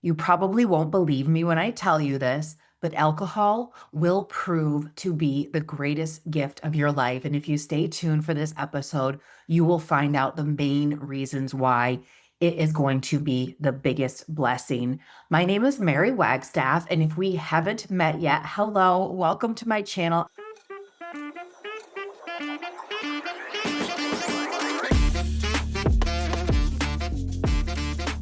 You probably won't believe me when I tell you this, but alcohol will prove to be the greatest gift of your life. And if you stay tuned for this episode, you will find out the main reasons why it is going to be the biggest blessing. My name is Mary Wagstaff, and if we haven't met yet, hello, welcome to my channel.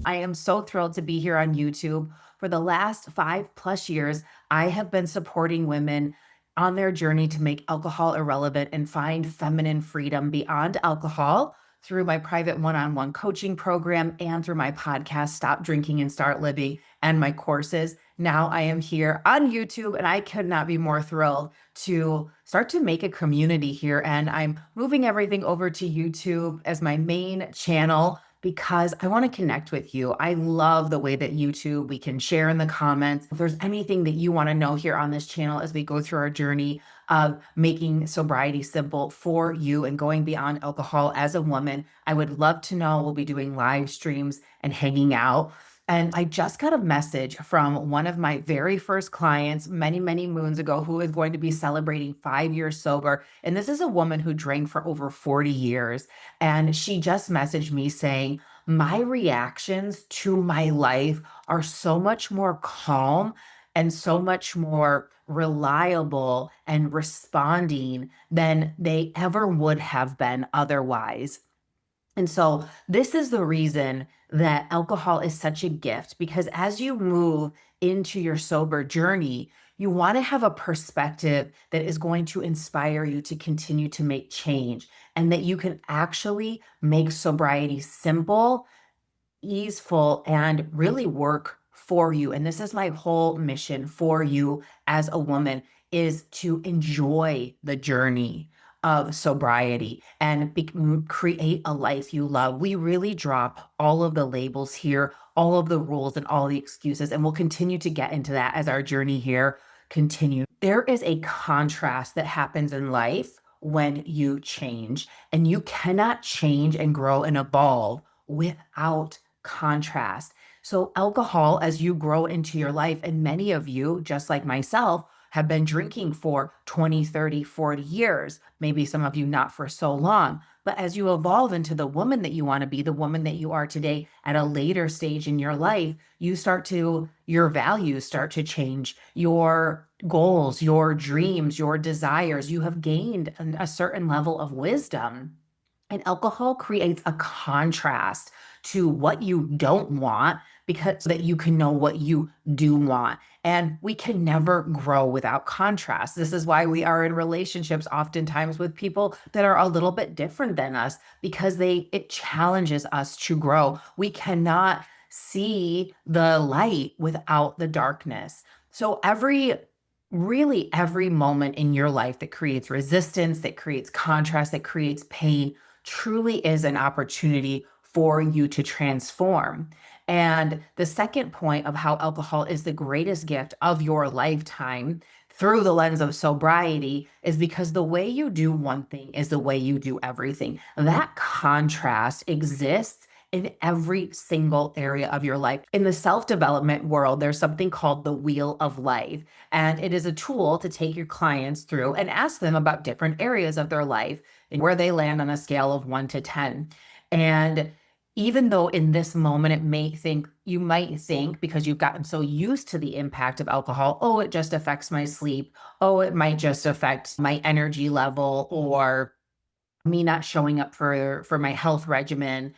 I am so thrilled to be here on YouTube. For the last 5+ years, I have been supporting women on their journey to make alcohol irrelevant and find feminine freedom beyond alcohol through my private one-on-one coaching program and through my podcast, Stop Drinking and Start Living, and my courses. Now I am here on YouTube, and I could not be more thrilled to start to make a community here. And I'm moving everything over to YouTube as my main channel because I want to connect with you. I love the way that YouTube, we can share in the comments. If there's anything that you want to know here on this channel as we go through our journey of making sobriety simple for you and going beyond alcohol as a woman, I would love to know. We'll be doing live streams and hanging out. And I just got a message from one of my very first clients many, many moons ago who is going to be celebrating 5 years sober. And this is a woman who drank for over 40 years. And she just messaged me saying, my reactions to my life are so much more calm and so much more reliable and responding than they ever would have been otherwise. And so this is the reason that alcohol is such a gift, because as you move into your sober journey, you want to have a perspective that is going to inspire you to continue to make change and that you can actually make sobriety simple, easeful, and really work for you. And this is my whole mission for you as a woman, is to enjoy the journey of sobriety and create a life you love. We really drop all of the labels here, all of the rules and all the excuses, and we'll continue to get into that as our journey here continues. There is a contrast that happens in life when you change, and you cannot change and grow and evolve without contrast. So alcohol, as you grow into your life, and many of you, just like myself, have been drinking for 20, 30, 40 years, maybe some of you not for so long. But as you evolve into the woman that you want to be, the woman that you are today at a later stage in your life, your values start to change, your goals, your dreams, your desires. You have gained a certain level of wisdom. And alcohol creates a contrast to what you don't want, because so that you can know what you do want. And we can never grow without contrast. This is why we are in relationships oftentimes with people that are a little bit different than us, because it challenges us to grow. We cannot see the light without the darkness. So really every moment in your life that creates resistance, that creates contrast, that creates pain, truly is an opportunity for you to transform. And the second point of how alcohol is the greatest gift of your lifetime through the lens of sobriety is because the way you do one thing is the way you do everything. That contrast exists in every single area of your life. In the self-development world, there's something called the Wheel of Life, and it is a tool to take your clients through and ask them about different areas of their life and where they land on a scale of 1 to 10. And even though in this moment you might think, because you've gotten so used to the impact of alcohol, oh, it just affects my sleep, oh, it might just affect my energy level, or me not showing up for my health regimen.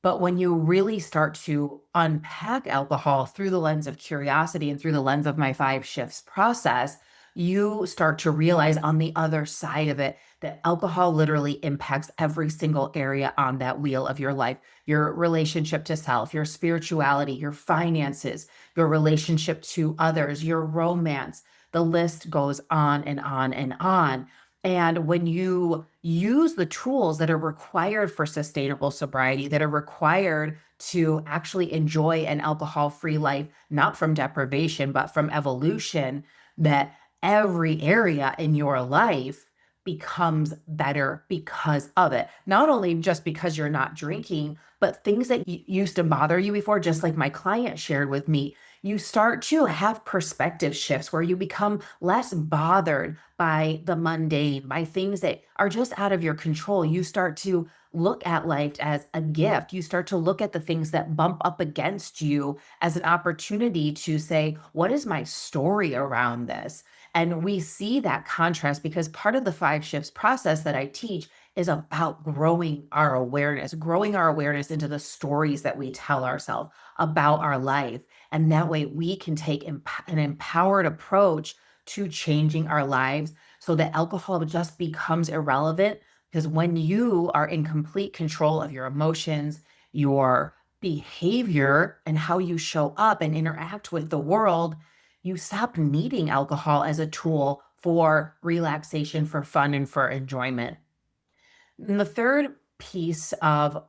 But when you really start to unpack alcohol through the lens of curiosity and through the lens of my 5 shifts process, you start to realize on the other side of it that alcohol literally impacts every single area on that wheel of your life: your relationship to self, your spirituality, your finances, your relationship to others, your romance. The list goes on and on and on. And when you use the tools that are required for sustainable sobriety, that are required to actually enjoy an alcohol-free life, not from deprivation, but from evolution, that every area in your life becomes better because of it. Not only just because you're not drinking, but things that used to bother you before, just like my client shared with me, you start to have perspective shifts where you become less bothered by the mundane, by things that are just out of your control. You start to look at life as a gift. You start to look at the things that bump up against you as an opportunity to say, what is my story around this? And we see that contrast because part of the five shifts process that I teach is about growing our awareness into the stories that we tell ourselves about our life. And that way we can take an empowered approach to changing our lives so that alcohol just becomes irrelevant. Because when you are in complete control of your emotions, your behavior, and how you show up and interact with the world, you stop needing alcohol as a tool for relaxation, for fun, and for enjoyment. And the third piece of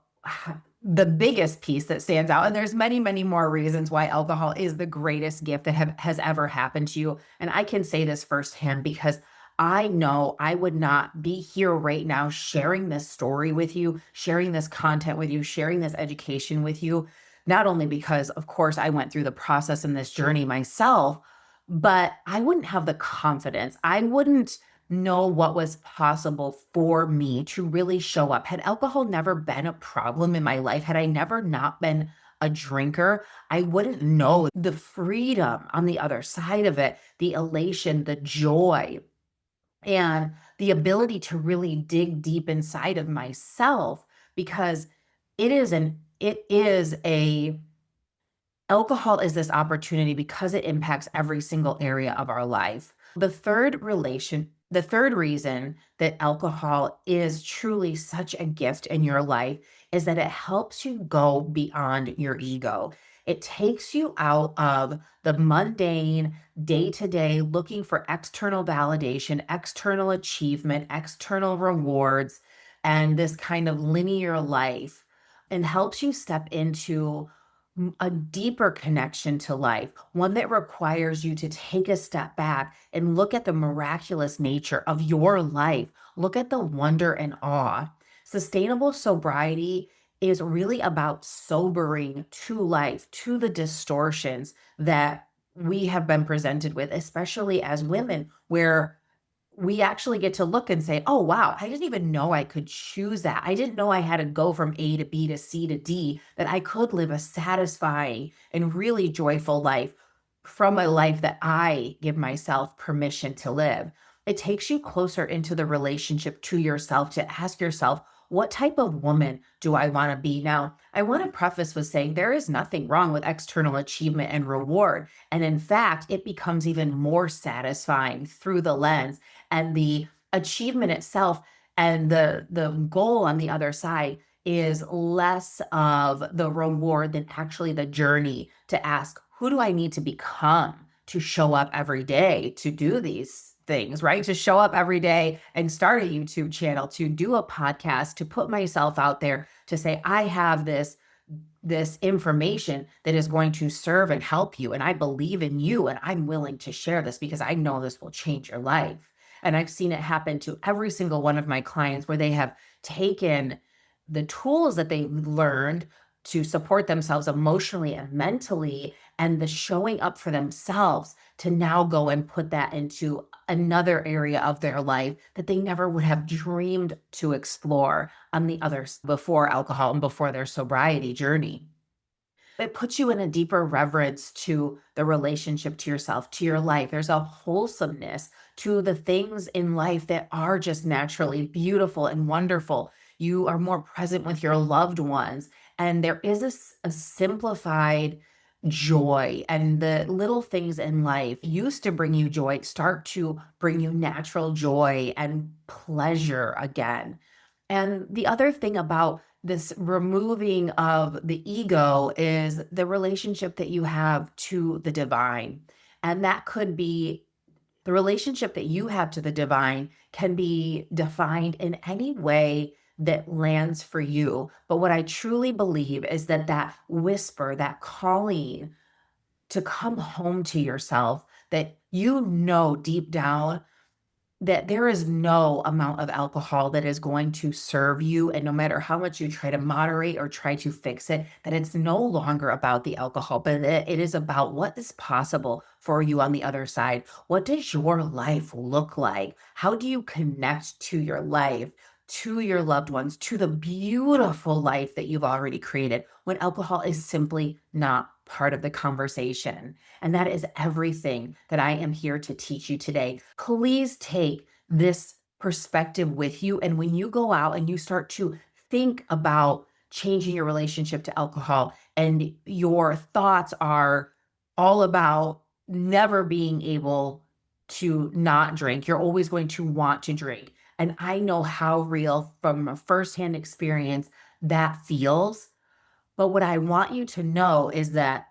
the biggest piece that stands out, and there's many, many more reasons why alcohol is the greatest gift that has ever happened to you. And I can say this firsthand because I know I would not be here right now sharing this story with you, sharing this content with you, sharing this education with you, not only because, of course, I went through the process and this journey myself, but I wouldn't have the confidence. I wouldn't know what was possible for me to really show up. Had alcohol never been a problem in my life, had I never not been a drinker, I wouldn't know the freedom on the other side of it, the elation, the joy, and the ability to really dig deep inside of myself because it is a alcohol is this opportunity because it impacts every single area of our life. The third reason that alcohol is truly such a gift in your life is that it helps you go beyond your ego. It takes you out of the mundane, day to day, looking for external validation, external achievement, external rewards, and this kind of linear life, and helps you step into a deeper connection to life, one that requires you to take a step back and look at the miraculous nature of your life. Look at the wonder and awe. Sustainable sobriety is really about sobering to life, to the distortions that we have been presented with, especially as women, where we actually get to look and say, oh, wow, I didn't even know I could choose that. I didn't know I had to go from A to B to C to D, that I could live a satisfying and really joyful life from a life that I give myself permission to live. It takes you closer into the relationship to yourself to ask yourself, what type of woman do I want to be? Now, I want to preface with saying there is nothing wrong with external achievement and reward. And in fact, it becomes even more satisfying through the lens and the achievement itself, and the goal on the other side is less of the reward than actually the journey to ask, who do I need to become to show up every day to do these things, right? To show up every day and start a YouTube channel, to do a podcast, to put myself out there, to say I have this information that is going to serve and help you. And I believe in you and I'm willing to share this because I know this will change your life. And I've seen it happen to every single one of my clients where they have taken the tools that they've learned to support themselves emotionally and mentally and the showing up for themselves to now go and put that into another area of their life that they never would have dreamed to explore on the others before alcohol and before their sobriety journey. It puts you in a deeper reverence to the relationship to yourself, to your life. There's a wholesomeness to the things in life that are just naturally beautiful and wonderful. You are more present with your loved ones. And there is a simplified joy, and the little things in life used to bring you joy start to bring you natural joy and pleasure again. And the other thing about this removing of the ego is the relationship that you have to the divine. And that could be the relationship that you have to the divine can be defined in any way that lands for you. But what I truly believe is that that whisper, that calling to come home to yourself, that you know deep down that there is no amount of alcohol that is going to serve you, and no matter how much you try to moderate or try to fix it, that it's no longer about the alcohol, but it is about what is possible for you on the other side. What does your life look like? How do you connect to your life, to your loved ones, to the beautiful life that you've already created when alcohol is simply not part of the conversation? And that is everything that I am here to teach you today. Please take this perspective with you. And when you go out and you start to think about changing your relationship to alcohol, and your thoughts are all about never being able to not drink, you're always going to want to drink. And I know how real from a firsthand experience that feels. But what I want you to know is that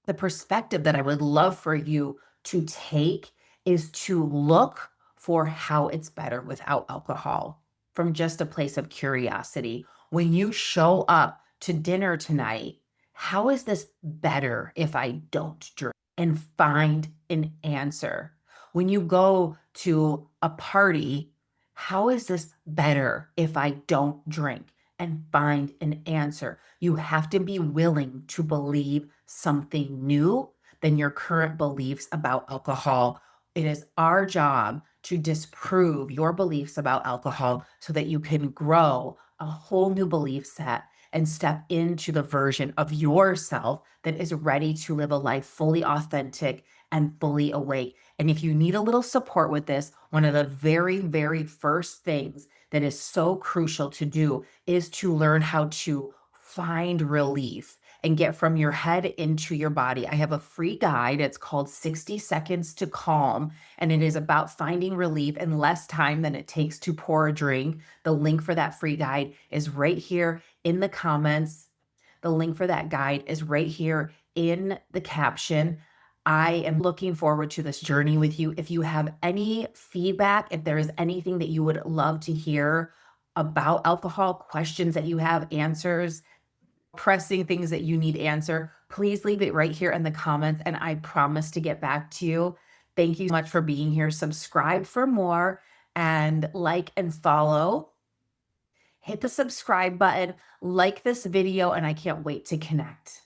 the perspective that I would love for you to take is to look for how it's better without alcohol from just a place of curiosity. When you show up to dinner tonight, how is this better if I don't drink? And find an answer. When you go to a party, how is this better if I don't drink? And find an answer. You have to be willing to believe something new than your current beliefs about alcohol. It is our job to disprove your beliefs about alcohol so that you can grow a whole new belief set and step into the version of yourself that is ready to live a life fully authentic and fully awake. And if you need a little support with this, one of the very, very first things that is so crucial to do is to learn how to find relief and get from your head into your body. I have a free guide. It's called 60 Seconds to Calm, and it is about finding relief in less time than it takes to pour a drink. The link for that free guide is right here in the comments. The link for that guide is right here in the caption. I am looking forward to this journey with you. If you have any feedback, if there is anything that you would love to hear about alcohol, questions that you have, answers, pressing things that you need answer, please leave it right here in the comments and I promise to get back to you. Thank you so much for being here. Subscribe for more and like and follow. Hit the subscribe button, like this video, and I can't wait to connect.